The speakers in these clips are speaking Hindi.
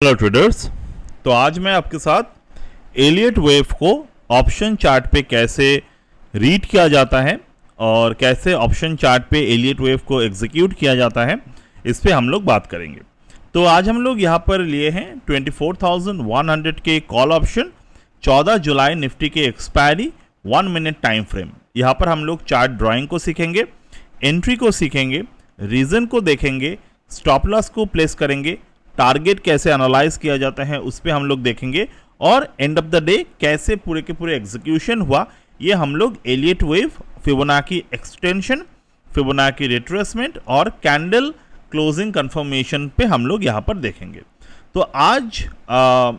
Hello traders. तो आज मैं आपके साथ एलियट वेव को ऑप्शन चार्ट पे कैसे रीड किया जाता है और कैसे ऑप्शन चार्ट पे एलियट वेव को एग्जीक्यूट किया जाता है, इस पे हम लोग बात करेंगे। तो आज हम लोग यहाँ पर लिए हैं 24,100 के कॉल ऑप्शन, 14 जुलाई निफ्टी के एक्सपायरी, 1 मिनट टाइम फ्रेम। यहाँ पर हम लोग चार्ट ड्राइंग को सीखेंगे, एंट्री को सीखेंगे, रीजन को देखेंगे, स्टॉप लॉस को प्लेस करेंगे, टारगेट कैसे एनालाइज किया जाता है उस पर हम लोग देखेंगे, और एंड ऑफ द डे कैसे पूरे के पूरे एग्जीक्यूशन हुआ ये हम लोग Elliott wave, Fibonacci extension, Fibonacci retracement और कैंडल क्लोजिंग कंफर्मेशन पे हम लोग यहाँ पर देखेंगे। तो आज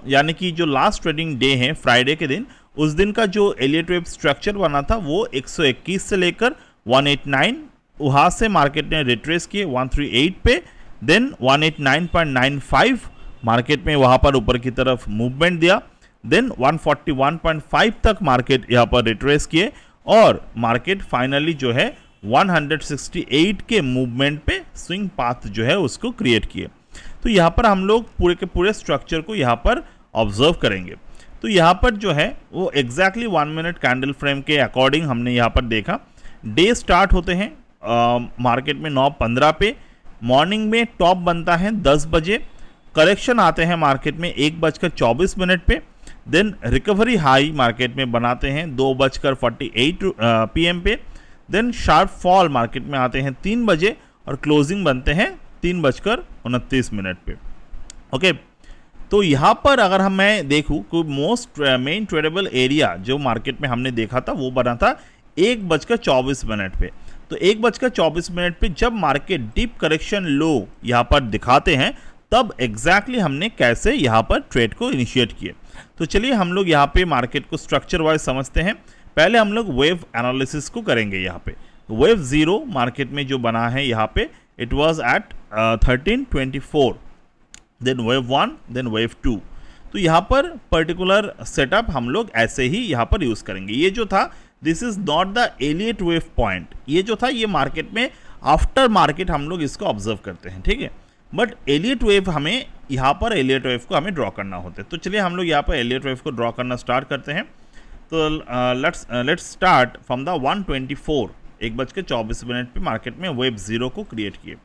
यानी कि जो लास्ट ट्रेडिंग डे है फ्राइडे के दिन, उस दिन का जो एलियट वेव स्ट्रक्चर बना था वो 121 से लेकर 189, वहाँ से मार्केट ने रिट्रेस किए 138 पे, देन 189.95 मार्केट में वहाँ पर ऊपर की तरफ मूवमेंट दिया, देन 141.5 तक मार्केट यहाँ पर रिट्रेस किए और मार्केट फाइनली जो है 168 के मूवमेंट पे स्विंग पाथ जो है उसको क्रिएट किए। तो यहाँ पर हम लोग पूरे के पूरे स्ट्रक्चर को यहाँ पर ऑब्जर्व करेंगे। तो यहाँ पर जो है वो एग्जैक्टली 1 मिनट कैंडल फ्रेम के अकॉर्डिंग हमने यहाँ पर देखा। डे स्टार्ट होते हैं मार्केट में 9:15 पे, मॉर्निंग में टॉप बनता है 10 बजे, करेक्शन आते हैं मार्केट में 1:24 पे, देन रिकवरी हाई मार्केट में बनाते हैं 2:48 PM पे, देन शार्प फॉल मार्केट में आते हैं 3 बजे और क्लोजिंग बनते हैं 3:29 पे। ओके, तो यहाँ पर अगर मैं देखूँ कि मोस्ट मेन ट्रेडेबल एरिया जो मार्केट में हमने देखा था वो बना था 1:24 पे। तो 1:24 पे जब मार्केट डीप करेक्शन लो यहाँ पर दिखाते हैं तब एग्जैक्टली हमने कैसे यहाँ पर ट्रेड को इनिशिएट किए। तो चलिए हम लोग यहाँ पे मार्केट को स्ट्रक्चर वाइज समझते हैं। पहले हम लोग वेव एनालिसिस को करेंगे। यहाँ पे वेव 0 मार्केट में जो बना है यहाँ पे it was at 1324, then wave 1, then wave 2। तो यहाँ पर पर्टिकुलर सेटअप हम लोग ऐसे ही यहाँ पर यूज़ करेंगे। ये जो था this is not the Elliott wave point, ये जो था ये मार्केट में आफ्टर मार्केट हम लोग इसको ऑब्जर्व करते हैं, ठीक है। बट एलियट वेव हमें यहाँ पर एलियट वेव को हमें ड्रॉ करना होता है। तो चलिए हम लोग यहाँ पर एलियट वेव को ड्रॉ करना स्टार्ट करते हैं। तो लेट्स स्टार्ट फ्रॉम द 124, 1:24 पे मार्केट में वेव 0 को क्रिएट किए।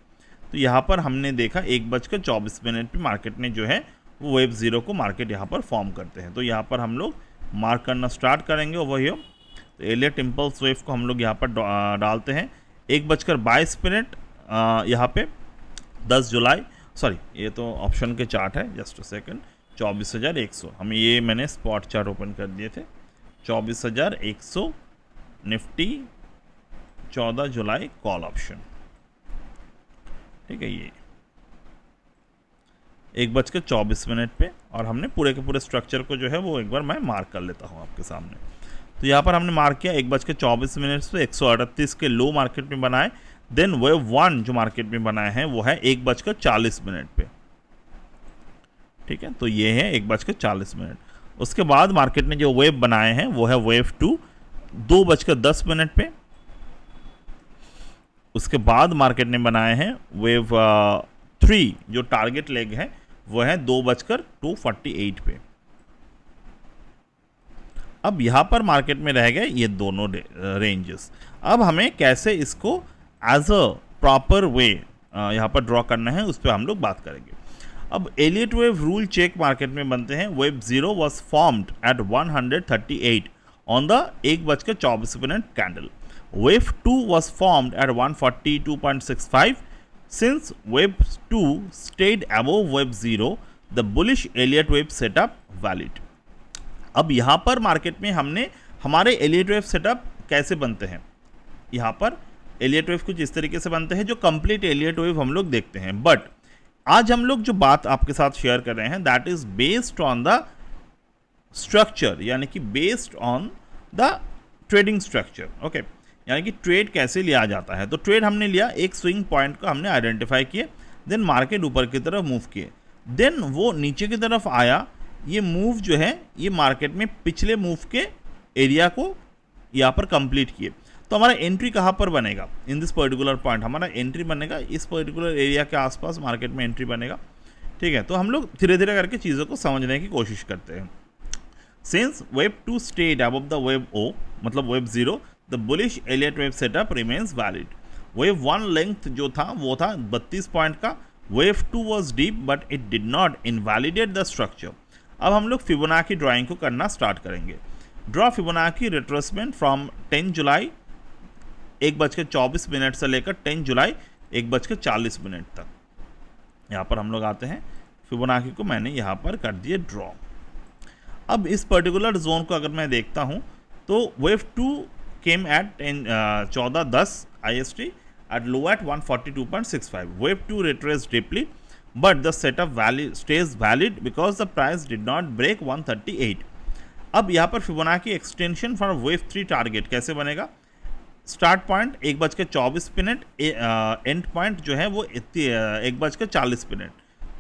तो यहाँ पर हमने देखा 1:24 पे मार्केट ने जो है वो वेव 0 को मार्केट यहाँ पर फॉर्म करते हैं। तो यहाँ पर हम लोग मार्क करना स्टार्ट करेंगे ओवर हियर। तो एलियट इम्पल्स वेव को हम लोग यहाँ पर डालते हैं 1:22 यहाँ पे 10 जुलाई, सॉरी ये तो ऑप्शन के चार्ट है, जस्ट अ सेकंड, 24,100, हम ये मैंने स्पॉट चार्ट ओपन कर दिए थे। 24,100 निफ्टी 14 जुलाई कॉल ऑप्शन, ठीक है। ये 1:24 पे, और हमने पूरे के पूरे स्ट्रक्चर को जो है वो एक बार मैं मार्क कर लेता हूँ आपके सामने। तो यहाँ पर हमने मार्क किया 1:24 पे 138 के लो मार्केट में बनाए, देन वेव 1 जो मार्केट में बनाए हैं वो है 1:40 पे, ठीक है। तो ये है 1:40। उसके बाद मार्केट ने जो वेव बनाए हैं वो है वेव 2 2:10 पे। उसके बाद मार्केट ने बनाए हैं वेव 3 जो टारगेट लेग है वो है 2:248 पे। अब यहाँ पर मार्केट में रह गए ये दोनों रेंजेस। अब हमें कैसे इसको एज अ प्रॉपर वे यहाँ पर ड्रॉ करना है उस पर हम लोग बात करेंगे। अब Elliott wave rule check market में बनते हैं। Wave 0 was formed at 138 on the 1:24 candle. Wave 2 was formed at 142.65। Since wave 2 stayed above wave 0, the bullish Elliott wave setup valid. अब यहाँ पर मार्केट में हमने हमारे एलियट वेव सेटअप कैसे बनते हैं, यहाँ पर एलियट वेव कुछ इस तरीके से बनते हैं जो कंप्लीट एलियट वेव हम लोग देखते हैं। बट आज हम लोग जो बात आपके साथ शेयर कर रहे हैं that is based on the structure, यानी कि based on the trading structure. Okay, यानी कि ट्रेड कैसे लिया जाता है। तो ट्रेड हमने लिया, एक स्विंग पॉइंट को हमने आइडेंटिफाई किए, देन मार्केट ऊपर की तरफ मूव किए, देन वो नीचे की तरफ आया। ये मूव जो है ये मार्केट में पिछले मूव के एरिया को यहाँ पर कंप्लीट किए। तो हमारा एंट्री कहाँ पर बनेगा, इन दिस पर्टिकुलर पॉइंट हमारा एंट्री बनेगा इस पर्टिकुलर एरिया के आसपास मार्केट में एंट्री बनेगा, ठीक है, तो हम लोग धीरे धीरे करके चीज़ों को समझने की कोशिश करते हैं। Since wave 2 stayed above the wave O, मतलब wave 0, the bullish Elliott wave setup remains valid. Wave 1 length जो था वो था 32 पॉइंट का, wave 2 was deep but it did not invalidate the structure. अब हम लोग फिबोनाची ड्राइंग को करना स्टार्ट करेंगे। Draw Fibonacci retracement from 10 July 1:24 से लेकर 10 जुलाई 1:40 तक। यहाँ पर हम लोग आते हैं, फिबोनाची को मैंने यहाँ पर कर दिए ड्रॉ। अब इस पर्टिकुलर जोन को अगर मैं देखता हूँ तो wave 2 came at 14:10 IST at low at 142.65. Wave 2 retraced deeply, but the setup stays valid because the price did not break 138. अब यहाँ पर Fibonacci extension for wave 3 target कैसे बनेगा? स्टार्ट पॉइंट 1:24, एंड पॉइंट जो है वो 1:40,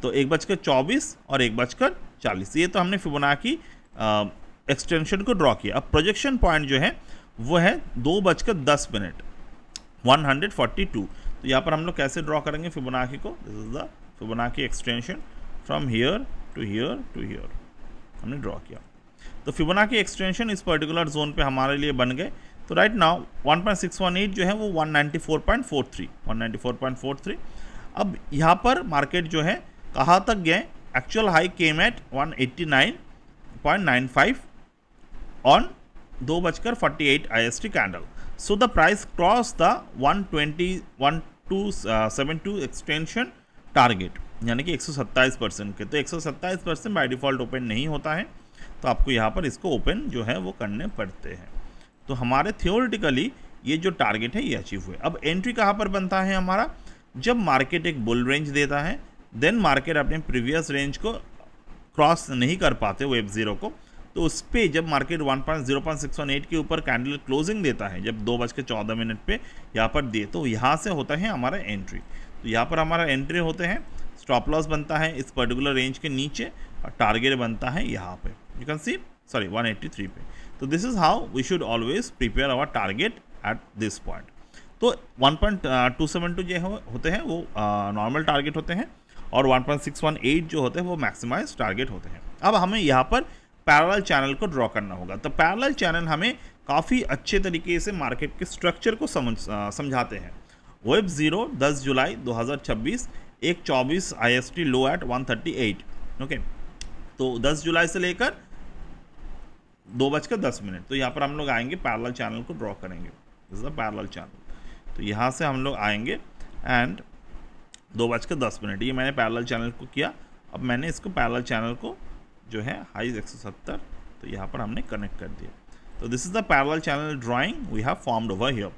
तो 1:24 और 1:40, ये तो हमने फिबोनाची एक्सटेंशन को ड्रॉ किया। अब प्रोजेक्शन पॉइंट जो है वो है 2:10, 142। तो यहाँ पर हम लोग कैसे ड्रॉ करेंगे फिबोनाची को? This is the Fibonacci extension from here to here to here, हमने ड्रॉ किया। तो फिबोनाची एक्सटेंशन इस पर्टिकुलर जोन पे हमारे लिए बन गए। तो राइट नाउ 1.618 जो है वो 194.43। अब यहाँ पर मार्केट जो है कहाँ तक गए? Actual high came at 189.95 on 2:48 IST candle. So the price crossed the 120.1272 extension target, यानी कि 127% के। तो 127% बाय डिफ़ॉल्ट ओपन नहीं होता है, तो आपको यहाँ पर इसको ओपन जो है वो करने पड़ते हैं। तो हमारे थियोरेटिकली ये जो टारगेट है ये अचीव हुए। अब एंट्री कहाँ पर बनता है हमारा? जब मार्केट एक बुल रेंज देता है, देन मार्केट अपने प्रीवियस रेंज को क्रॉस नहीं कर पाते वेब 0 को, तो उस पर जब मार्केट 0.618 के ऊपर कैंडल क्लोजिंग देता है, जब 2:14 पे यहाँ पर दिए, तो यहाँ से होता है हमारा एंट्री। तो यहाँ पर हमारा एंट्री होते हैं, स्टॉप लॉस बनता है इस पर्टिकुलर रेंज के नीचे और टारगेट बनता है यहाँ पे, यू कैन सी, सॉरी 183 पे। तो this is how we should always prepare our target at this point. तो 1.272 जो होते हैं वो नॉर्मल टारगेट होते हैं, और 1.618 जो होते हैं वो मैक्सिमाइज टारगेट होते हैं। अब हमें यहाँ पर पैरेलल चैनल को ड्रॉ करना होगा। तो पैरेलल चैनल हमें काफ़ी अच्छे तरीके से मार्केट के स्ट्रक्चर को समझाते हैं। वेब 0 10 जुलाई 2026 1:24 IST लो एट 138, ओके। तो 10 जुलाई से लेकर 2:10, तो यहाँ पर हम लोग आएंगे, पैरेलल चैनल को ड्रॉ करेंगे। This is the parallel channel. तो यहाँ से हम लोग आएंगे एंड 2:10, ये मैंने पैरेलल चैनल को किया। अब मैंने इसको पैरेलल चैनल को जो है हाई 170, तो यहाँ पर हमने कनेक्ट कर दिया। तो this is the parallel channel drawing we have formed over here.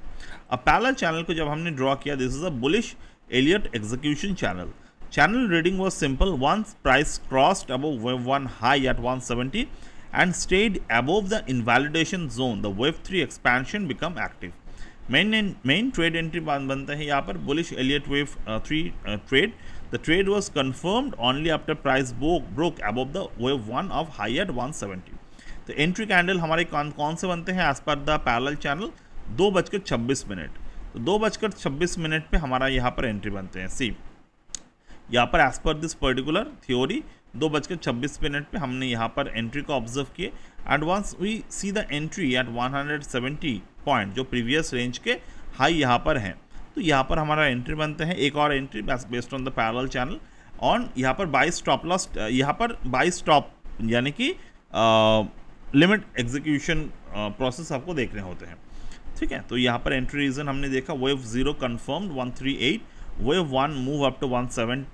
अब पैरेलल चैनल को जब हमने ड्रॉ किया, this is a bullish Elliott execution channel. Channel reading was simple. Once price crossed above wave 1 high at 170 and stayed above the invalidation zone, the wave 3 expansion become active. Main trade entry बनता है यहाँ पर bullish Elliott wave 3 trade. The trade was confirmed only after price broke above the wave 1 of high at 170. तो एंट्री कैंडल हमारे कौन से बनते हैं as per the parallel channel? 2:26। तो 2:26 पे हमारा यहाँ पर एंट्री बनते हैं। सी यहाँ पर as per this particular theory 2:26 पे हमने यहाँ पर एंट्री को ऑब्जर्व किए, and once we see the entry at 170 point, जो प्रीवियस रेंज के हाई यहाँ पर हैं, तो यहाँ पर हमारा एंट्री बनते हैं। एक और entry based on the parallel channel on यहाँ पर बाई स्टॉप लॉस, यहाँ पर बाई स्टॉप यानी कि लिमिट एग्जीक्यूशन प्रोसेस आपको देखने होते हैं, ठीक है। तो यहाँ पर एंट्री रीजन हमने देखा, wave 0 confirmed 138, wave 1 move up to 170,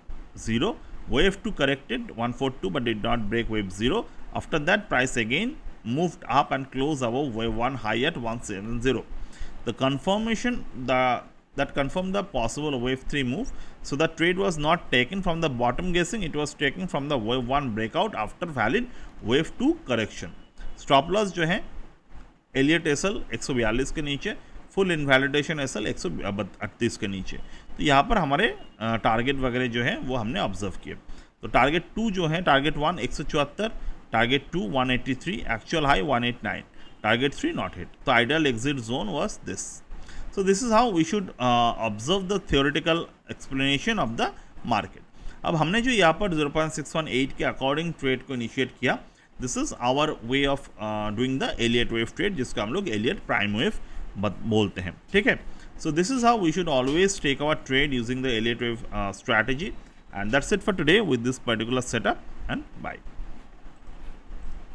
wave 2 corrected 142 but did not break wave 0. After that, price again moved up and closed above wave 1 high at 170. The confirmation that confirmed the possible wave 3 move. So the trade was not taken from the bottom guessing, it was taken from the wave 1 breakout after valid wave 2 correction. Stop loss जो है एलियट एसएल 142 के नीचे, फुल इनवैलिडेशन एसएल 138 के नीचे। तो यहाँ पर हमारे टारगेट वगैरह जो है वो हमने ऑब्जर्व किए। तो टारगेट 2 जो है, target 1 174, target 2 183, actual high 189, target 3 not hit. तो ideal exit zone was this. So this is how we should observe the theoretical explanation of the market. अब हमने जो यहाँ पर 0.618 के अकॉर्डिंग ट्रेड को इनिशिएट किया, this is our way of doing the Elliott wave trade, जिसको हम लोग एलियट प्राइम वेव बोलते हैं, ठीक है। So this is how we should always take our trade using the Elliott wave strategy, and that's it for today with this particular setup, and bye.